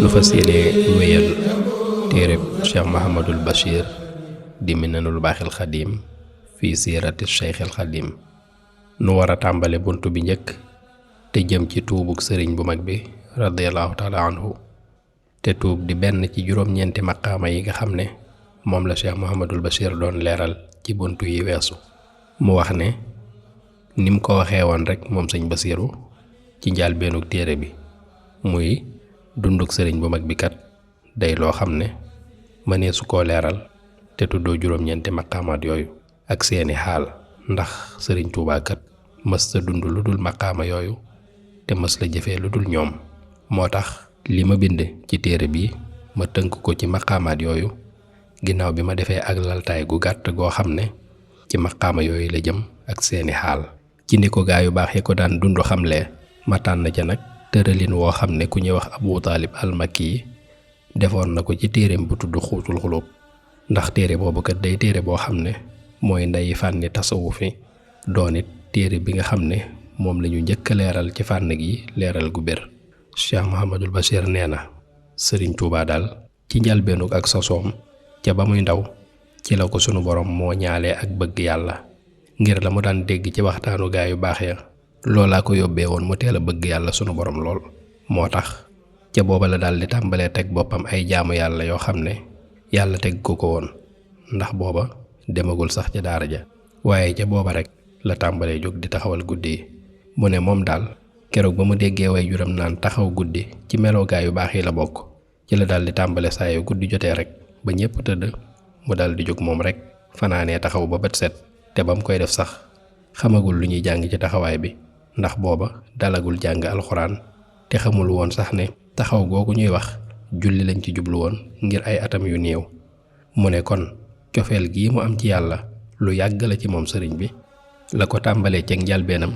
lu fas yéene wéyal téereb Cheikh Mouhamadul Bachir di Minanul Baaxil Xadim fii siirati Cheikhil Xadim. nu war a tàmbale bunt bi njëkk te jëm ci tuubug sëriñ bu mag bi radiyallahu taala anhu, te tuub di benn ci juróom-ñeenti maqaama yi nga xam ne moom la Cheikh Mouhamadul Bachir doon leeral ci bunt yi weesu. mu wax ne nim ko waxee woon rek moom sëñ Basiru ci njàlbeenug téere bi, muy dunduk sëriñ bu mag bi kat day loo xam ne mënee su koo leeral te tuddoo juróom-ñeenti maqaamaat yooyu ak seeni xaal, ndax sëriñ Tuubaa kat mës sa dund lu dul maqaama yooyu te mës la jëfee lu dul ñoom. moo tax li ma bind ci téere bi ma tënk ko ci maqaamaat yooyu ginnaaw bi ma defee ak laltaay gu gàtt goo xam ne ci maqaama yooyu la jëm ak seeni xaal. ci ni ko gaa yu baax yi ko daan dund xamlee, ma tànn ca nag tëralin woo xam ne ku ñuy wax Abu Taalib al-Makki yi defoon na ko ci téereem bu tudd Xuutul Xulub, ndax téere boobu kat day téere boo xam ne mooy ndeyi fànni tasawufi, doon it téere bi nga xam ne moom la ñu njëkk a leeral ci fànn gi leeral gu bér. Cheikh Mouhamadul Bachir nee na sëriñ Tuubaa daal ci njalbeenug ak sosoom ca ba muy ndaw ci la ko sunu borom moo ñaalee ak bëgg yàlla, ngir la mu daan dégg ci waxtaanu gaa yu baax ya loolaa ko yóbbee woon mu teel a bëgg yàlla sunu borom lool. moo tax ca booba la daal di tàmbalee teg boppam ay jaamu yàlla yoo xam ne yàlla teg ko woon, ndax booba demagul sax ca daara ja, waaye ca booba rek la tàmbalee jóg di taxawal guddi yi. mu ne moom daal keroog ba mu déggee way juram naan taxaw guddi ci meloogaa yu baax yi la bokk, ci la daal di tàmbale saa yu guddi jotee rek ba ñépp tëdd mu daal di jóg moom rek fanaanee taxaw ba bët set. te ba mu koy def sax xamagul lu ñuy jàng ci taxawaay bi, ndax booba dalagul jàng alxuraan te xamul woon sax ne taxaw googu ñuy wax julli lañ ci jublu woon ngir ay atam yu néew. mu ne kon cofeel gii mu am ci yàlla lu yàgg la ci moom sëriñ bi, la ko tàmbalee ceeg njalbeenam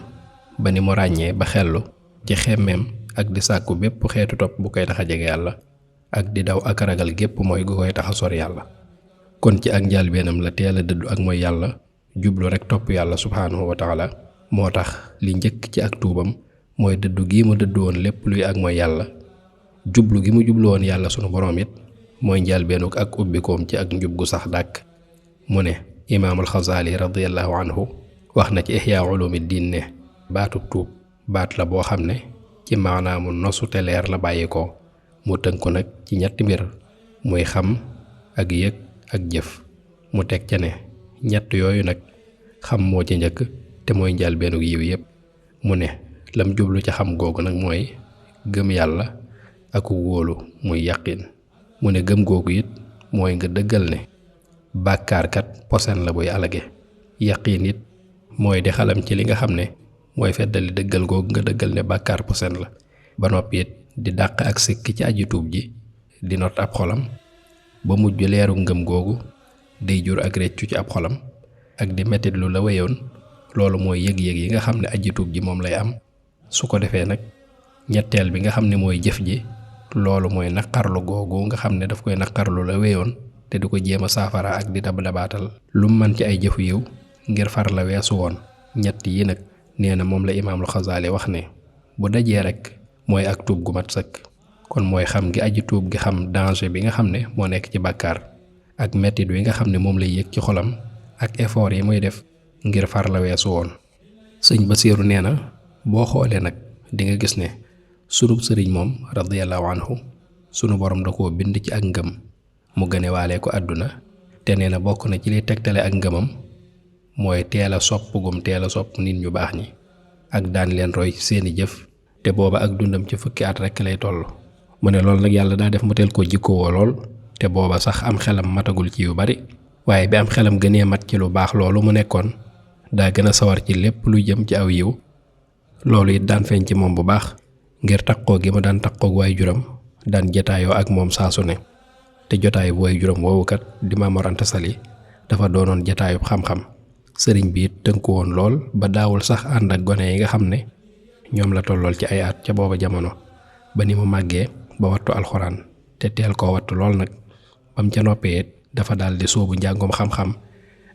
ba ni mu ràññee ba xellu ci xemmeem ak di sàkku bépp xeetu topp bu koy tax a jege yàlla ak di daw ak ragal gépp mooy gu koy tax a sori yàlla. kon ci ak njalbeenam la teel a dëddu ak mooy yàlla, jublu rek topp yàlla subhaanahu wa taala. moo tax li njëkk ci ak tuubam mooy dëddu gi mu dëddu woon lépp luy ak mooy yàlla. jublu gi mu jublu woon yàlla sunu boroom it mooy njalbeenuk ak ubbikoom ci ak njub gu sax dàkk. mu ne imaamul Xasaali radiyallahu anhu wax na ci Ihyaa Uluumiddiin ne baatub tuub baat la boo xam ne ci maanaamu nosu te leer la bàyyi ko, mu tënku nag ci ñetti mbir, muy xam ak yëg ak jëf. mu teg ca ne ñett yooyu nag xam moo ci njëkk te mooy njalbeenug yiw yépp. mu ne lam jublu ca xam googu nag mooy gëm yàlla ak wóolu muy yaqin. mu ne gëm googu it mooy nga dëggal ne bàkkaarkat posen la buy alage. yaqin it mooy di xalam ci li nga xam ne mooy feddali dëggal googu nga dëggal ne bàkkaar posen la, ba noppi it di dàq ak sikk ci aji tuub ji, di not ab xolam ba mujj leeru ngëm googu day jur ak réccu ci ab xolam ak di mettit lu la wéyoon. loolu mooy yëg-yëg yi nga xam ne aji tuub ji moom lay am. su ko defee nag ñetteel bi nga xam ne mooy jëf ji, loolu mooy naqarlu googu nga xam ne daf koy naqarlu la wéyoon te du ko jéem a saafara ak di dab-dabaatal lu man ci ay jëfu yiw ngir far la weesu woon. ñett yi nag nee na moom la imaamul Xasaali wax ne bu dajee rek mooy ak tuub gu mat sëkk. kon mooy xam gi aji tuub gi xam danger bi nga xam ne moo nekk ci bàkkaar ak mettit wi nga xam ne moom lay yëg ci xolam ak effort yi muy def ngir far la weesu woon. sëñ Basiiru nee na boo xoolee nag di nga gis ne sunub sëriñ moom radiyallahu anhu sunu borom da koo bind ci ak ngëm mu gëne waalee ko àdduna. te nee na bokk na ci liy tegtale ak ngëmam mooy teel a sopp gum teel a sopp nit ñu baax ñi ak daan leen roy ci seeni jëf, te booba ak dundam ci fukki at rekk lay toll. mu ne loolu nag yàlla daa def mu teel ko jikkowoo lool, te booba sax am xelam matagul ci yu bari, waaye bi am xelam gënee mat ci lu baax loolu mu nekkoon daa gën a sawar ci lépp lu jëm ci aw yiw. loolu it daan feeñ ci moom bu baax ngir taqoo gi mu daan taqoog waay juram daan jataayoo ak moom saa su ne. te jotaayu bu waay juram woowu kat di Maam Mor Anta Sali dafa doonoon jataayub xam-xam. sëriñ bi it tënku woon lool ba daawul sax ànd ak gone yi nga xam ne ñoom la tollool ci ay at ca booba jamono, ba ni mu màggee ba wattu alxuraan te teel koo wattu lool nag. bam ca noppee dafa daal di sóobu njàngum xam-xam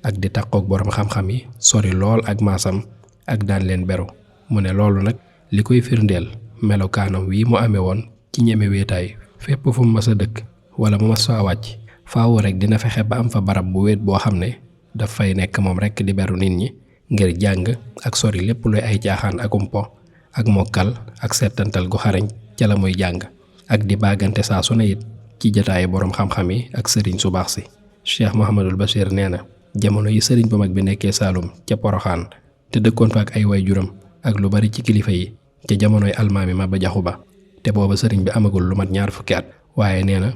ak di takkook borom xam-xam yi sori lool ak maasam ak daan leen beru. mu ne loolu nag li koy firndeel melokaanam wii mu amee woon ci ñeme wéetaay fépp fu mu mas a dëkk wala mu mas faa wàcc faawu rek dina fexe ba am fa barab bu wéet boo xam ne daf fay nekk moom rek di beru nit ñi ngir jàng ak sori lépp luy ay caaxaan ak umpo ak mokkal ak settantal gu xarañ ca la muy jàng ak di baagante saa su ne it ci jataayu boroom xam-xam yi ak sëriñ su baax si. Cheikh Mouhamadul Bachir nee na jamono yi sëriñ bu mag bi nekkee Saalum ca Poroxaan te dëkkoon fa ak ay waajuram ak lu bari ci kilifa yi ca jamonoy almaami Maba Jaxu Ba te booba sëriñ bi amagul lu mat 20 fukki at. waaye nee na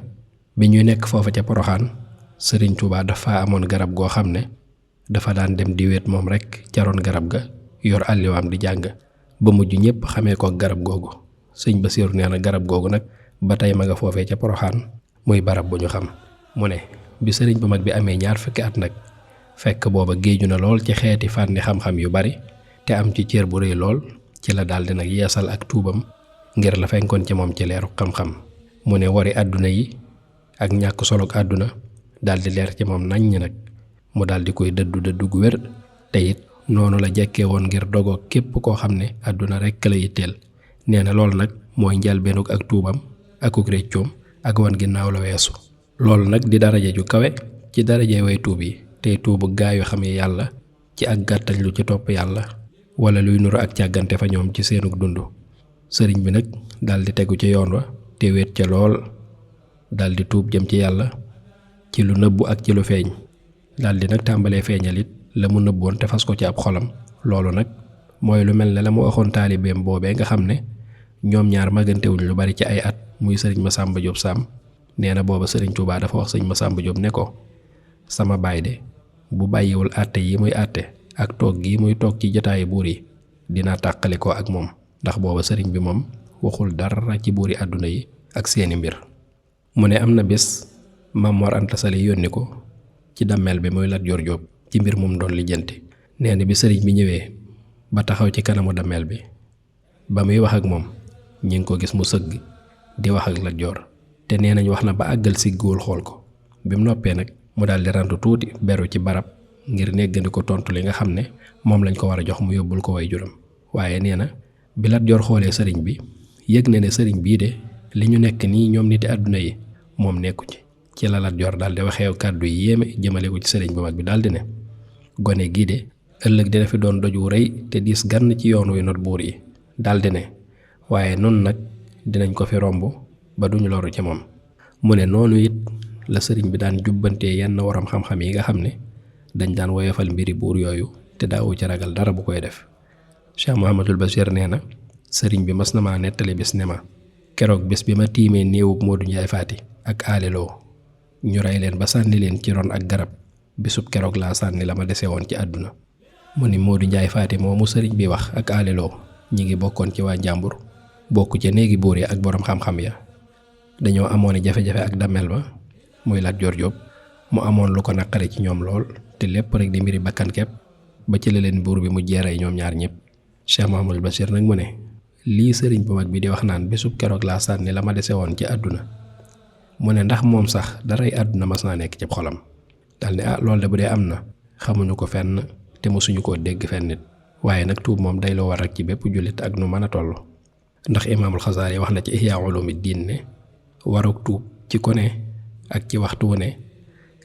bi ñuy nekk foofa ca Poroxaan sëriñ Tuubaa dafa amoon garab goo xam ne dafa daan dem di wéet moom rek ca ron garab ga yor àlliwaam di jàng ba mujj ñépp xamee ko garab googu. sëñ Basiiru nee na garab googu nag ba tey ma nga foofee ca Poroxaan muy barab bu ñu xam. mu ne bi sëriñ bu mag bi amee 20 fukki at nag fekk booba géeju na lool ci xeeti fànni xam-xam yu bari te am ci cër bu rëy lool ci la daldi nag yeesal ak tuubam ngir la fenkoon ci moom ci leeru xam-xam. mu ne wari àdduna yi ak ñàkk solog àdduna daldi leer ci moom naññ nag mu daldi koy dëddu gu wér te it noonu la jekkee woon ngir dogoo képp koo xam ne àdduna rekk la yitteel. nee na loolu nag mooy njalbeenug ak tuubam akuk réccoom ak wan ginnaaw la weesu. loolu nag di daraja ju kawe ci daraja way tuub yi tey tuubu gaa yu xamee yàlla ci ak gàttañ lu ci topp yàlla wala luy nuru ak càggante fa ñoom ci seenug dund. sëriñ bi nag daldi tegu ca yoon wa te wéet ca lool daldi tuub jëm ci yàlla ci lu nëbbu ak ci lu feeñ daldi nag tàmbalee feeñal it la mu nëbboon te fas ko ci ab xolam. loolu nag mooy lu mel ne la mu waxoon taalibeem boobee nga xam ne ñoom ñaar magantewuñ lu bari ci ay at muy sëriñ Masamba Diop Sam. nee na booba sëriñ Tuubaa dafa wax sëñ Masamba Diop ne ko sama baay de bu bàyyiwul àtte yi muy àtte ak toog gi muy toog ci jotaayu buur yi dinaa tàqali ko ak moom. ndax booba sëriñ bi moom waxul dara ci buuri àdduna yi ak seeni mbir. mu ne am na bés Maam Mor Anta Sali yónni ko ci dammeel bi muy Lat Joor Jóob ci mbir mum doon lijjanti. nee na bi sëriñ bi ñëwee ba taxaw ci kanamu dammeel bi ba muy wax ak moom ñi ngi ko gis mu sëgg di wax ak Lat Joor te nee nañ wax na ba àggal sigguwul xool ko. bi mu noppee nag mu daldi rantu tuuti beru ci barab ngir néggandi ko tontu li nga xam ne moom lañ ko war a jox mu yóbbul ko way juram. waaye nee na bi Lat Joor xoolee sëriñ bi yëg na ne sëriñ bii de li ñu nekk nii ñoom niti àdduna yi moom nekku ci la Lat Joor daldi waxee kàddu yi yéeme jëmale ko ci sëriñ bu mag bi daldi ne gone gii de ëllëg dina fi doon doj wu rëy te diis gann ci yoon wi not buur yi. daldi ne waaye noonu nag dinañ ko fi romb ba duñu loru ci moom. mu ne noonu it la sëriñ bi daan jubbantee yenn waram xam-xam yi nga xam ne dañ daan woyofal mbiri buur yooyu te daawu ci ragal dara bu koy def. Cheikh Mouhamadul Bachir nee na sëriñ bi mas na maa nettali bis ne ma keroog bis bi ma tiimee néewub Modou Ndiaye Faty ak aleloo ñu rey leen ba sànni leen ci ron ak garab bisub keroog laa sànni la ma dese woon ci àdduna. mu ni Modou Ndiaye Faty moomu sëriñ bi wax ak aleloo ñi ngi bokkoon ci waa njàmbur bokk ca néegi buur yi ak boroom xam-xam ya. dañoo amoon jafe-jafe ak dammel ba muy Lat Joor Jóob mu amoon lu ko naqari ci ñoom lool te lépp rek di mbiri bakkan kepp ba ci la leen buur bi mu jeeree ñoom ñaar ñëpp. Cheikh Mouhamadul Bachir nag mu ne lii sëriñ bu mag bi di wax naan bisub keroog laa sànni la ma dese woon ci àdduna mu ne ndax moom sax daray àdduna mas naa nekk ci xolam. dal ne loolu de bu dee am na xamuñu ko fenn te mosuñu koo dégg fenn nit. waaye nag tuub moom day loo war rek ci bépp jullit ak nu mën a toll. ndax imaamul Xasaali wax na ci Ihyaa Uluumid-Diin ne warug tuub ci ku ne ak ci waxtu wu ne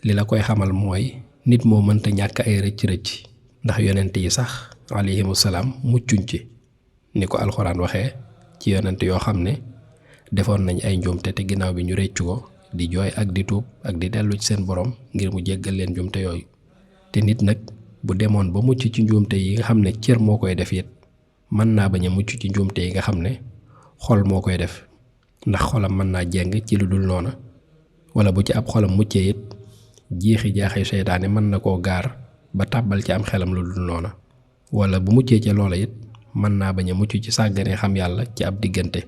li la koy xamal mooy nit moo mënta ñàkk ay rëcc-rëcc ndax yonent yi sax alayhimu salaam muccuñ ci ni ko alxuraan waxee ci yonent yoo xam ne defoon nañ ay njuumte te ginnaaw bi ñu réccu ko di jooy ak di tuub ak di dellu ci seen borom ngir mu jéggal leen njuumte yooyu. te nit nag bu demoon ba mucc ci njuumte yi nga xam ne cër moo koy def it mën naa bañ a mucc ci njuumte yi nga xam ne xol moo koy def ndax xolam mën naa jeng ci lu dul noona wala bu ci ab xolam muccee it jiixi jaaxi seytaane mën na koo gaar ba tàbbal ci am xelam lu dul noona wala bu muccee ca loola it mën naa bañ a mucc ci sàggane xam yàlla ci ab diggante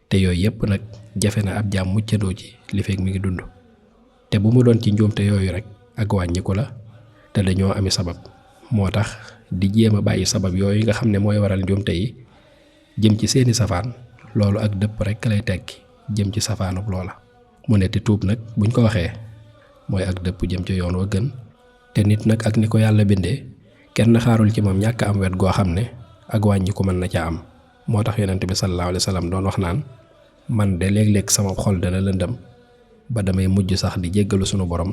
te yooyu yépp nag jafe na ab jaam muccandoo ci li fekk mi ngi dund. te bu mu doon ci njuumte yooyu rek ak wàññiku la te dañoo ami sabab moo tax di jéem a bàyyi sabab yooyu nga xam ne mooy waral njuumte yi jëm ci seeni safaan loolu ak dëpp rek lay tekki jëm ci safaanub loola. mu ne te tuub nag buñ ko waxee mooy ak dëpp jëm ci yoon wa gën. te nit nag ak ni ko yàlla bindee kenn xaarul ci moom ñàkk am wet goo xam ne ak wàññi ko mën na ca am. moo tax yonent bi sallallahu alayhi wa sallam doon wax naan man de léeg-léeg sama xol dana lëndëm ba damay mujj sax di jéggalu sunu borom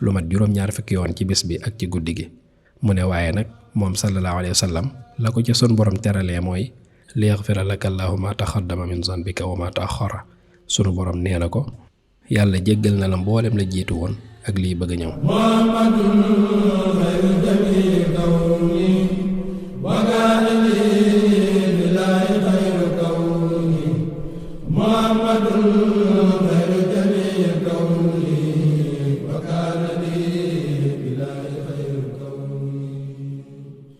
lu mat juróom-ñaar fukki yoon ci bis bi ak ci guddi gi. mu ne waaye nag moom sallallahu alayhi wa sallam la ko ci sunu borom teralee mooy liyaghfira laka llaahu ma taqaddama min zanbika wa ma ta'akhkhara. sunu borom nee na ko yàlla jéggal na la mboolem la jiitu woon ak lii bëgg a ñëw.